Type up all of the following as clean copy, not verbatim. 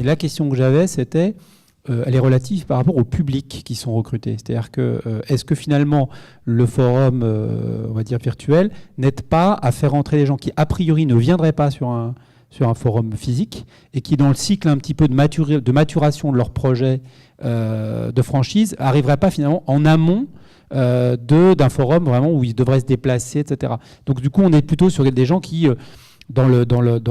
la question que j'avais, c'était, elle est relative par rapport au public qui sont recrutés. C'est-à-dire que, est-ce que finalement, le forum, on va dire virtuel, n'aide pas à faire entrer les gens qui, a priori, ne viendraient pas sur un forum physique et qui, dans le cycle un petit peu de maturation de leur projet de franchise, n'arriveraient pas finalement en amont d'un forum vraiment où ils devraient se déplacer, etc. Donc du coup, on est plutôt sur des gens qui, dans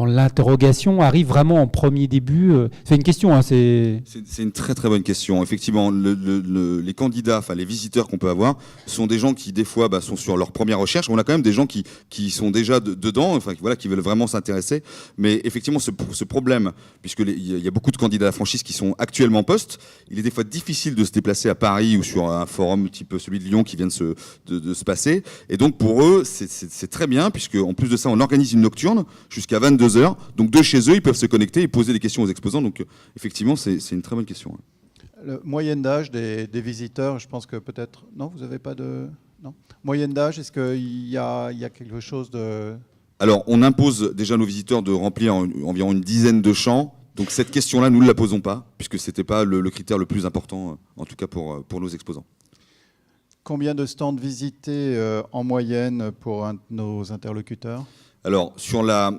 l'interrogation, arrivent vraiment en premier début. C'est une question. Hein, c'est une très très bonne question. Effectivement, les candidats, enfin les visiteurs qu'on peut avoir, sont des gens qui des fois sont sur leur première recherche. On a quand même des gens qui sont déjà dedans, enfin voilà, qui veulent vraiment s'intéresser. Mais effectivement, ce problème, puisque il y a beaucoup de candidats à la franchise qui sont actuellement en poste, il est des fois difficile de se déplacer à Paris ou sur un forum type celui de Lyon qui vient de se passer. Et donc pour eux, c'est très bien, puisque en plus de ça, on organise une nocturne jusqu'à 22h. Donc de chez eux, ils peuvent se connecter et poser des questions aux exposants. Donc effectivement, c'est une très bonne question. Le moyenne d'âge des visiteurs, je pense que peut-être... Non, vous n'avez pas de... Non. Moyenne d'âge, est-ce qu'il y a quelque chose de... Alors, on impose déjà à nos visiteurs de remplir environ une dizaine de champs. Donc cette question-là, nous ne la posons pas, puisque ce n'était pas le critère le plus important, en tout cas pour nos exposants. Combien de stands visités en moyenne pour nos interlocuteurs ? Alors sur la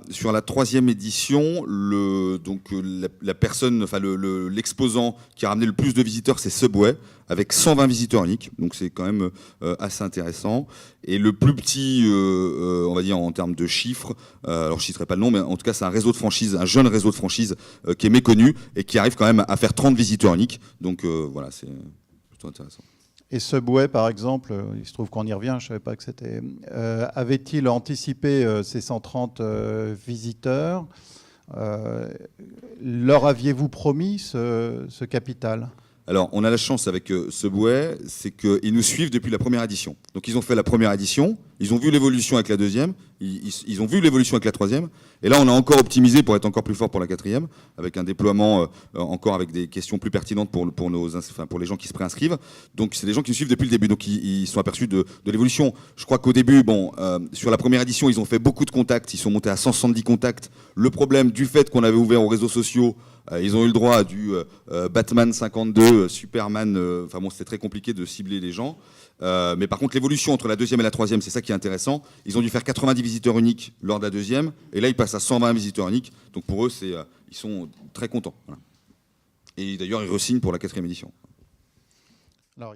troisième édition, la personne, enfin l'exposant qui a ramené le plus de visiteurs, c'est Subway, avec 120 visiteurs uniques. Donc c'est quand même assez intéressant. Et le plus petit, on va dire en termes de chiffres, alors je ne citerai pas le nom, mais en tout cas c'est un réseau de franchise, un jeune réseau de franchise qui est méconnu et qui arrive quand même à faire 30 visiteurs uniques. Donc voilà, c'est plutôt intéressant. Et Subway, par exemple, il se trouve qu'on y revient, je ne savais pas que c'était... avait-il anticipé ces 130 visiteurs leur aviez-vous promis ce capital ? Alors, on a la chance avec Subway, c'est qu'ils nous suivent depuis la première édition. Donc, ils ont fait la première édition, ils ont vu l'évolution avec la deuxième, ils ont vu l'évolution avec la troisième, et là, on a encore optimisé pour être encore plus fort pour la quatrième, avec un déploiement encore avec des questions plus pertinentes pour les gens qui se préinscrivent. Donc, c'est des gens qui nous suivent depuis le début, donc ils sont aperçus de l'évolution. Je crois qu'au début, sur la première édition, ils ont fait beaucoup de contacts, ils sont montés à 170 contacts. Le problème du fait qu'on avait ouvert aux réseaux sociaux, ils ont eu le droit à du Batman 52, Superman, enfin bon, c'était très compliqué de cibler les gens. Mais par contre, l'évolution entre la deuxième et la troisième, c'est ça qui est intéressant. Ils ont dû faire 90 visiteurs uniques lors de la deuxième, et là, ils passent à 120 visiteurs uniques. Donc pour eux, ils sont très contents. Voilà. Et d'ailleurs, ils re-signent pour la quatrième édition. Alors,